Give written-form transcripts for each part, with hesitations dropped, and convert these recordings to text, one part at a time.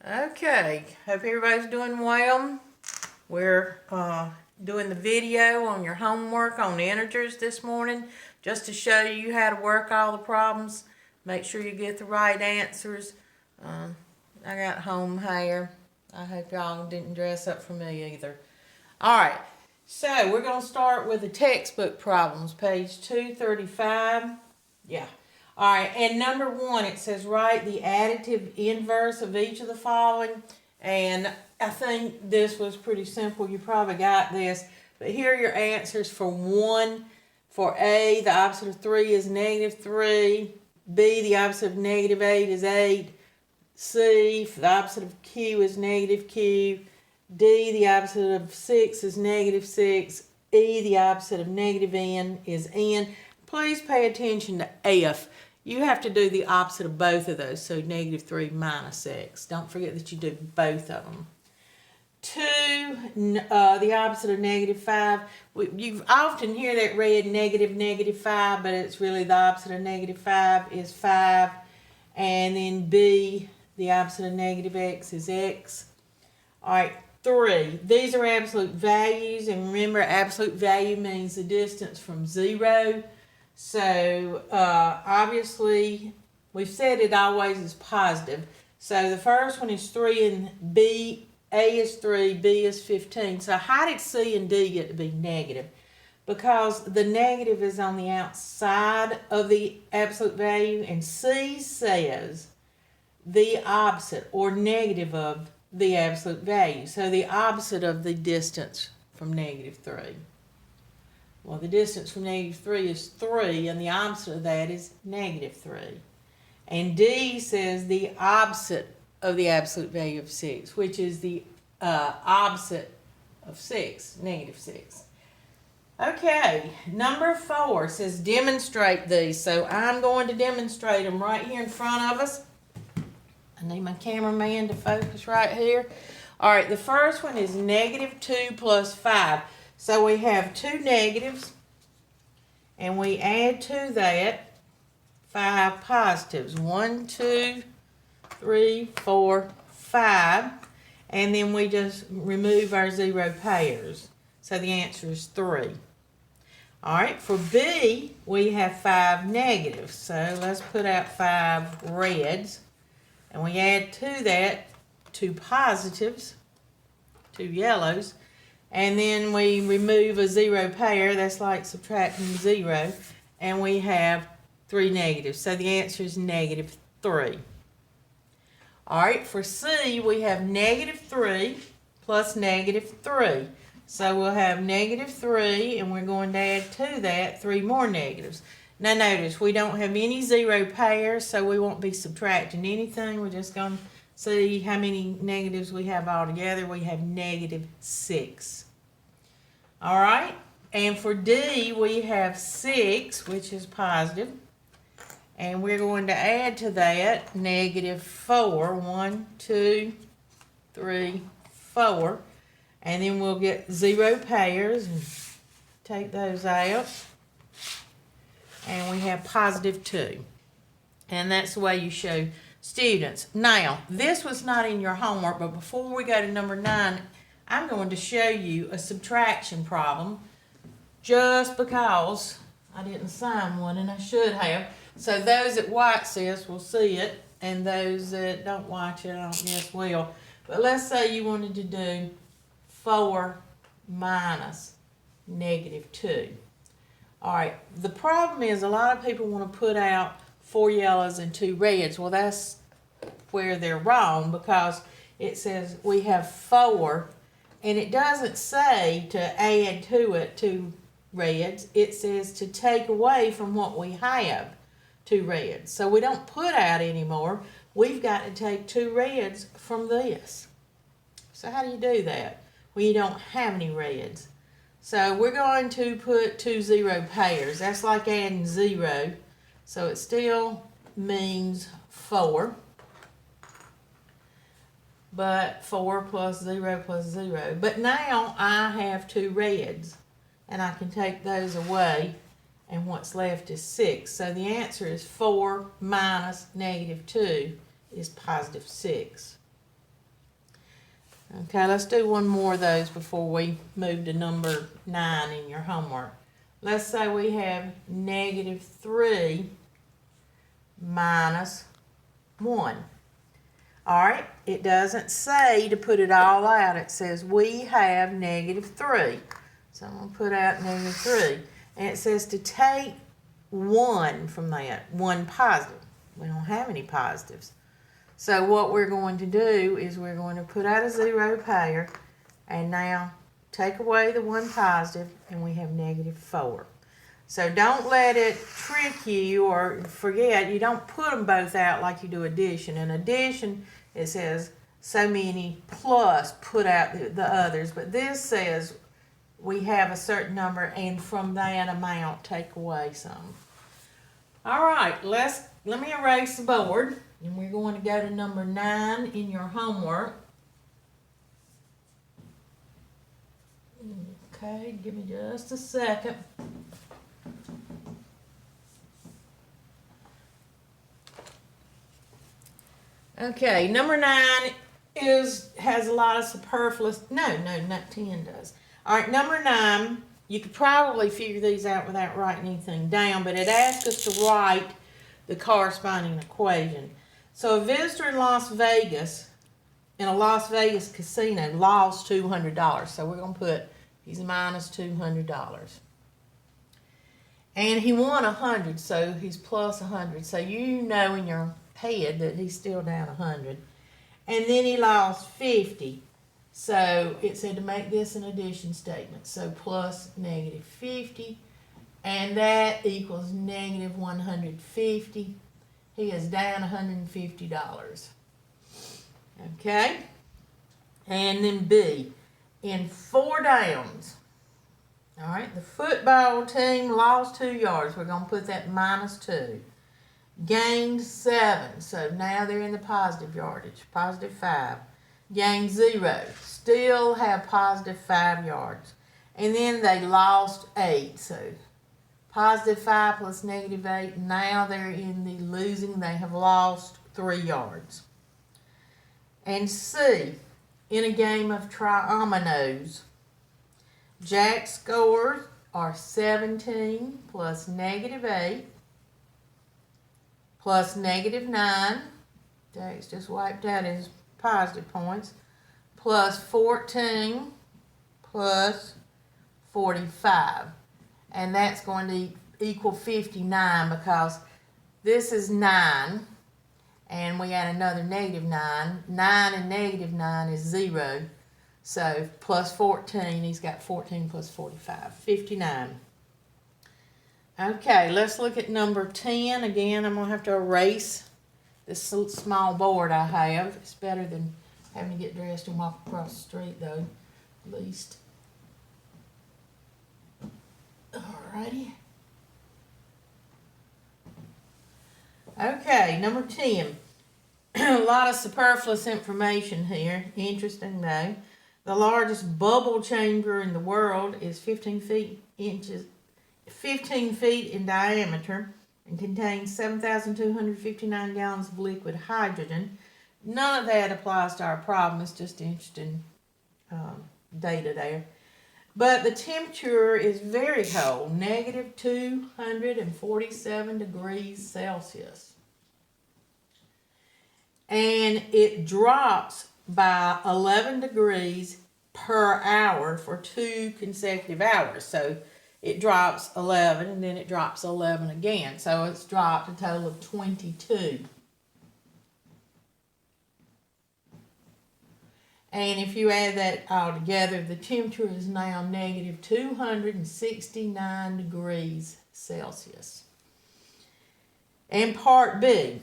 Okay, hope everybody's doing well. We're doing the video on your homework on integers this morning just to show you how to work all the problems. Make sure you get the right answers. I got home hair. I hope y'all didn't dress up for me either. Alright, so we're going to start with the textbook problems, page 235. Yeah. Alright, and number 1, it says write the additive inverse of each of the following. And I think this was pretty simple. You probably got this. But here are your answers for 1. For A, the opposite of 3 is -3. B, the opposite of -8 is 8. C, the opposite of Q is -Q. D, the opposite of 6 is -6. E, the opposite of -N is N. Please pay attention to F. You have to do the opposite of both of those, so -3 minus X. Don't forget that you do both of them. 2, the opposite of -5. You often hear that read -5, but it's really the opposite of -5 is 5. And then B, the opposite of -X is X. All right, 3. These are absolute values, and remember, absolute value means the distance from 0. So, obviously, we've said it always is positive. So, the first one is 3 and B. A is 3, B is 15. So, how did C and D get to be negative? Because the negative is on the outside of the absolute value, and C says the opposite or negative of the absolute value. So, the opposite of the distance from -3. Well, the distance from -3 is 3, and the opposite of that is -3. And D says the opposite of the absolute value of 6, which is the opposite of 6, -6. Okay, number 4 says demonstrate these. So I'm going to demonstrate them right here in front of us. I need my cameraman to focus right here. All right, the first one is -2 plus 5. So we have 2 negatives, and we add to that 5 positives. 1, 2, 3, 4, 5. And then we just remove our 0 pairs. So the answer is 3. All right, for B, we have 5 negatives. So let's put out 5 reds. And we add to that 2 positives, 2 yellows. And then we remove a 0 pair. That's like subtracting 0. And we have 3 negatives. So the answer is -3. All right, for C, we have -3 plus -3. So we'll have -3, and we're going to add to that 3 more negatives. Now notice, we don't have any 0 pairs, so we won't be subtracting anything. We're just going to see how many negatives we have altogether. We have -6. All right, and for D, we have 6, which is positive. And we're going to add to that -4. 1, 2, 3, 4. And then we'll get 0 pairs and take those out. And we have +2. And that's the way you show students. Now, this was not in your homework, but before we go to number 9, I'm going to show you a subtraction problem just because I didn't sign one, and I should have. So those that watch this will see it, and those that don't watch it, I don't guess will. But let's say you wanted to do 4 minus -2. All right, the problem is a lot of people want to put out 4 yellows and 2 reds. Well, that's where they're wrong, because it says we have 4, and it doesn't say to add to it 2 reds. It says to take away from what we have 2 reds. So we don't put out anymore. We've got to take 2 reds from this. So how do you do that? Well, you don't have any reds. So we're going to put 2 0 pairs. That's like adding 0. So it still means 4. But 4 plus 0 plus 0. But now I have 2 reds. And I can take those away. And what's left is 6. So the answer is 4 minus -2 is +6. Okay, let's do one more of those before we move to number 9 in your homework. Let's say we have -3 minus 1. All right, it doesn't say to put it all out. It says we have -3. So I'm going to put out -3. And it says to take 1 from that, 1 positive. We don't have any positives. So what we're going to do is we're going to put out a 0 pair and now take away the 1 positive and we have -4. So don't let it trick you or forget. You don't put them both out like you do addition. In addition, it says so many plus put out the others. But this says we have a certain number and from that amount take away some. All right, let me erase the board. And we're going to go to number 9 in your homework. Okay, give me just a second. Okay, number 9 has a lot of superfluous. No, not 10 does. All right, number 9, you could probably figure these out without writing anything down, but it asks us to write the corresponding equation. So a visitor in Las Vegas, in a Las Vegas casino, lost $200. So we're going to put he's minus $200. And he won 100, so he's plus 100. So you know in your head that he's still down 100. And then he lost 50. So it said to make this an addition statement. So plus -50. And that equals -150. He is down $150. Okay? And then B, in 4 downs. All right, the football team lost 2 yards. We're going to put that -2. Gained 7, so now they're in the positive yardage, +5. Gained 0, still have +5 yards. And then they lost 8, so +5 plus -8, now they're in the losing, they have lost 3 yards. And C, in a game of triominoes, Jack's scores are 17 plus -8 plus -9. Jack's just wiped out his positive points. Plus 14 plus 45. And that's going to equal 59 because this is 9. And we add another -9. 9 and -9 is 0. So plus 14, he's got 14 plus 45, 59. Okay, let's look at number 10. Again, I'm going to have to erase this small board I have. It's better than having to get dressed and walk across the street, though, at least. Alrighty. Okay, number 10. A lot of superfluous information here. Interesting, though. The largest bubble chamber in the world is 15 feet in diameter and contains 7,259 gallons of liquid hydrogen. None of that applies to our problem. It's just interesting data there. But the temperature is very cold, -247 degrees Celsius. And it drops by 11 degrees per hour for 2 consecutive hours. So it drops 11 and then it drops 11 again. So it's dropped a total of 22. And if you add that all together, the temperature is now -269 degrees Celsius. And part B.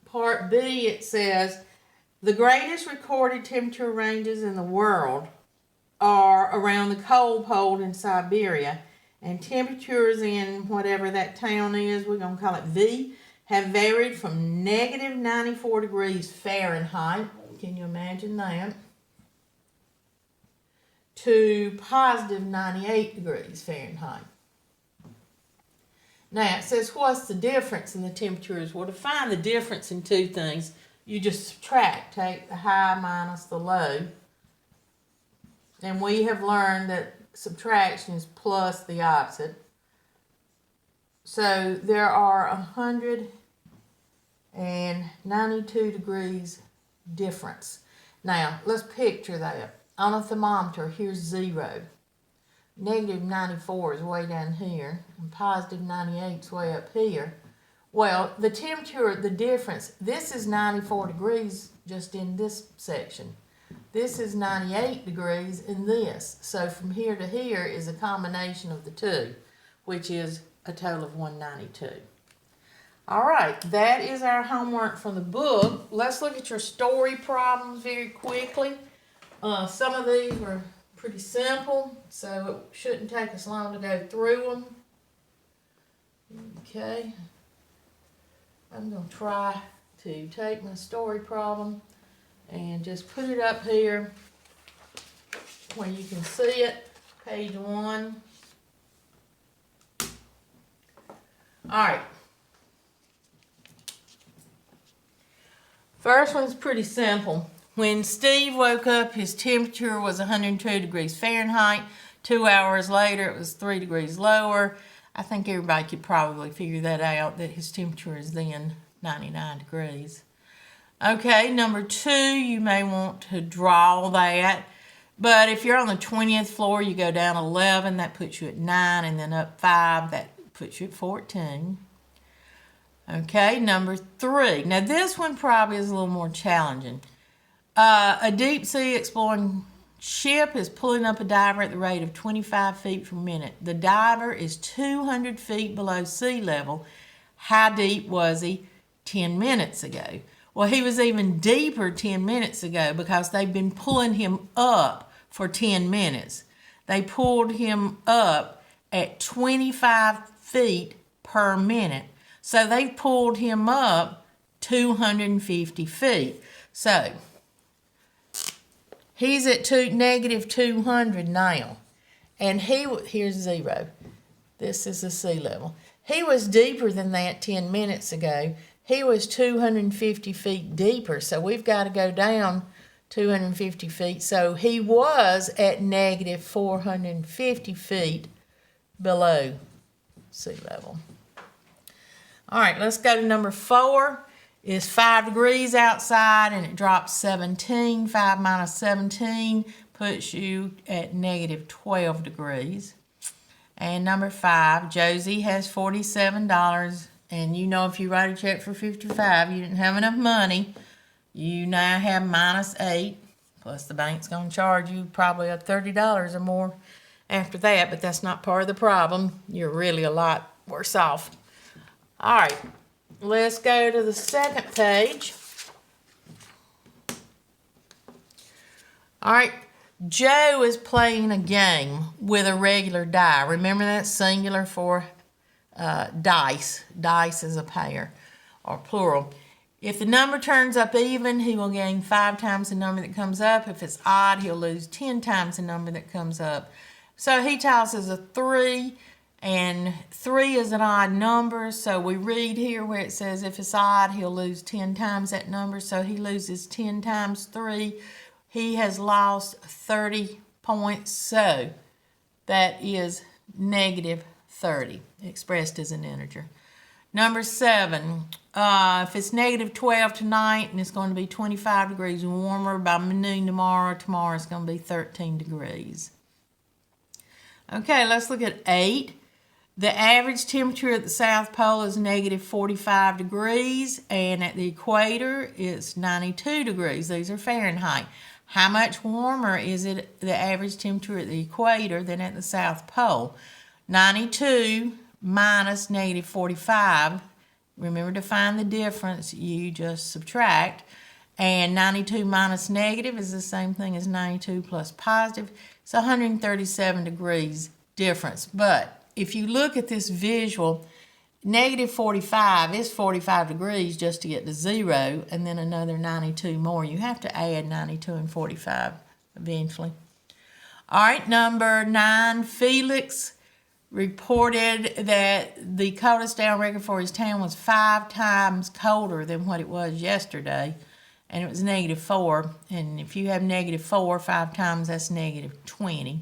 Part B, it says, the greatest recorded temperature ranges in the world are around the cold pole in Siberia, and temperatures in whatever that town is, we're going to call it V, have varied from -94 degrees Fahrenheit, can you imagine that, to +98 degrees Fahrenheit. Now, it says, what's the difference in the temperatures? Well, to find the difference in two things, you just subtract, take the high minus the low. And we have learned that subtraction is plus the opposite. So there are 192 degrees difference. Now, let's picture that. On a thermometer, here's 0. Negative 94 is way down here, and positive 98 is way up here. Well, the temperature, the difference, this is 94 degrees just in this section. This is 98 degrees in this. So from here to here is a combination of the two, which is a total of 192. All right, that is our homework from the book. Let's look at your story problems very quickly. Some of these were pretty simple, so it shouldn't take us long to go through them. Okay. I'm going to try to take my story problem and just put it up here where you can see it. Page 1. Alright. First one's pretty simple. When Steve woke up, his temperature was 102 degrees Fahrenheit. 2 hours later, it was 3 degrees lower. I think everybody could probably figure that out, that his temperature is then 99 degrees. Okay, number 2, you may want to draw that. But if you're on the 20th floor, you go down 11, that puts you at 9, and then up 5, that puts you at 14. Okay, number 3. Now this one probably is a little more challenging. A deep sea exploring ship is pulling up a diver at the rate of 25 feet per minute. The diver is 200 feet below sea level. How deep was he 10 minutes ago? Well, he was even deeper 10 minutes ago because they've been pulling him up for 10 minutes. They pulled him up at 25 feet per minute. So they've pulled him up 250 feet. So he's at negative 200 now. And here's 0. This is the sea level. He was deeper than that 10 minutes ago. He was 250 feet deeper. So we've got to go down 250 feet. So he was at negative 450 feet below sea level. All right, let's go to number 4. It's 5 degrees outside and it drops 17. 5 minus 17 puts you at negative 12 degrees. And number 5, Josie has $47. And you know if you write a check for $55, you didn't have enough money. You now have minus 8. Plus the bank's going to charge you probably $30 or more after that. But that's not part of the problem. You're really a lot worse off. All right, let's go to the second page. All right, Joe is playing a game with a regular die. Remember that's singular for dice. Dice is a pair or plural. If the number turns up even, he will gain 5 times the number that comes up. If it's odd, he'll lose 10 times the number that comes up. So he tosses a 3. And 3 is an odd number, so we read here where it says if it's odd, he'll lose 10 times that number. So he loses 10 times 3. He has lost 30 points, so that is negative 30, expressed as an integer. Number 7, if it's negative 12 tonight and it's going to be 25 degrees warmer by noon tomorrow it's going to be 13 degrees. Okay, let's look at 8. The average temperature at the South Pole is negative 45 degrees, and at the equator, it's 92 degrees. These are Fahrenheit. How much warmer is it, the average temperature at the equator, than at the South Pole? 92 minus negative 45. Remember to find the difference. You just subtract. And 92 minus negative is the same thing as 92 plus positive. It's 137 degrees difference. But if you look at this visual, negative 45 is 45 degrees just to get to 0, and then another 92 more. You have to add 92 and 45 eventually. All right, number 9, Felix reported that the coldest day on record for his town was 5 times colder than what it was yesterday. and it was -4. And if you have -4 5 times, that's -20.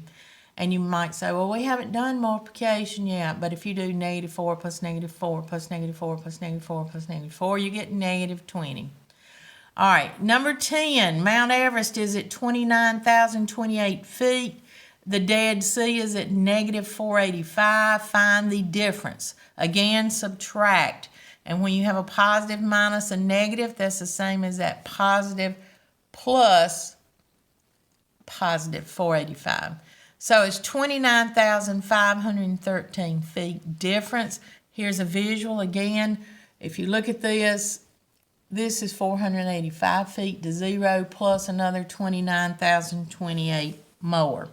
And you might say, well, we haven't done multiplication yet. But if you do -4 plus -4 plus -4 plus -4 plus -4, you get -20. All right, number 10, Mount Everest is at 29,028 feet. The Dead Sea is at -485. Find the difference. Again, subtract. And when you have a positive minus a negative, that's the same as that positive plus positive 485. So it's 29,513 feet difference. Here's a visual again. If you look at this, this is 485 feet to 0 plus another 29,028 more.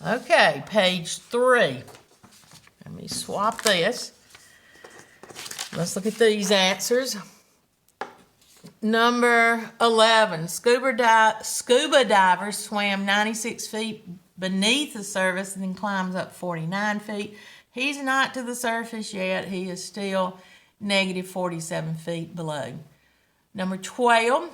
Okay, page 3. Let me swap this. Let's look at these answers. Number 11, scuba divers swam 96 feet beneath the surface and then climbs up 49 feet. He's not to the surface yet. He is still -47 feet below. Number 12,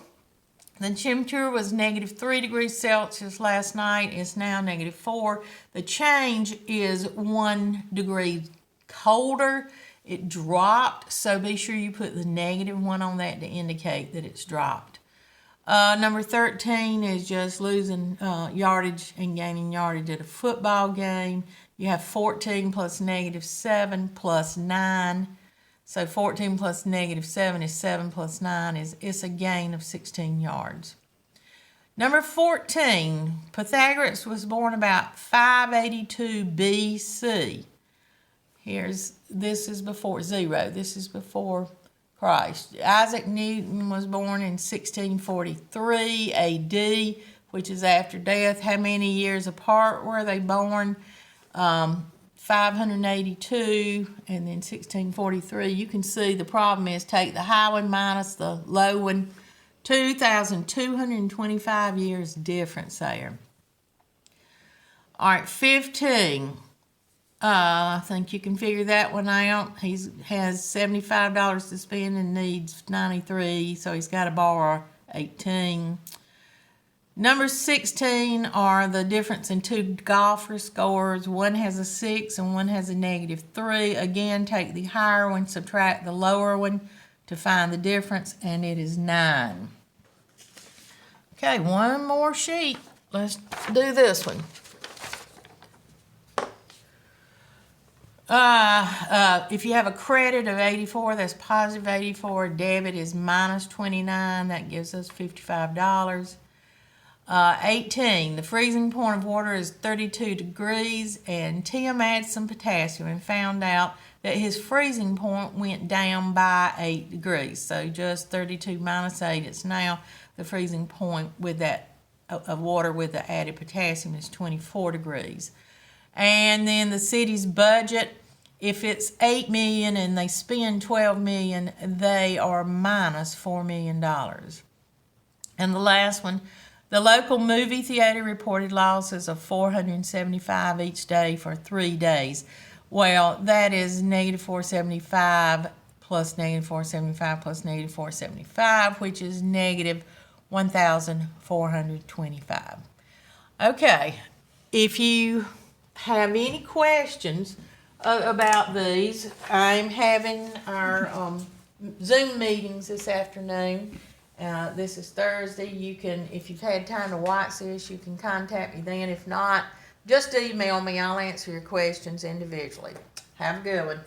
the temperature was -3 degrees Celsius last night. It's now -4. The change is 1 degree colder. It dropped, so be sure you put the -1 on that to indicate that it's dropped. Number 13 is just losing yardage and gaining yardage at a football game. You have 14 plus -7 plus 9. So 14 plus -7 is 7 plus 9 it's a gain of 16 yards. Number 14, Pythagoras was born about 582 BC. This is before 0. This is before Christ. Isaac Newton was born in 1643 AD, which is after death. How many years apart were they born? 582 and then 1643. You can see the problem is take the high one minus the low one. 2,225 years difference there. All right, 15. I think you can figure that one out. He has $75 to spend and needs 93, so he's got to borrow 18. Number 16 are the difference in two golfer scores. One has a 6 and one has a -3. Again, take the higher one, subtract the lower one to find the difference, and it is 9. Okay, one more sheet. Let's do this one. If you have a credit of 84, that's positive 84. Debit is -29. That gives us $55. 18, the freezing point of water is 32 degrees, and Tim added some potassium and found out that his freezing point went down by 8 degrees. So just 32 minus 8, it's now the freezing point with that of water with the added potassium is 24 degrees. And then the city's budget, if it's $8 million and they spend $12 million, they are minus $4 million. And the last one, the local movie theater reported losses of $475 each day for 3 days. Well, that is -475 plus -475 plus -475, which is -1,425. Okay, if you have any questions about these, I'm having our Zoom meetings this afternoon. This is Thursday. You can, if you've had time to watch this, you can contact me then. If not, just email me. I'll answer your questions individually. Have a good one.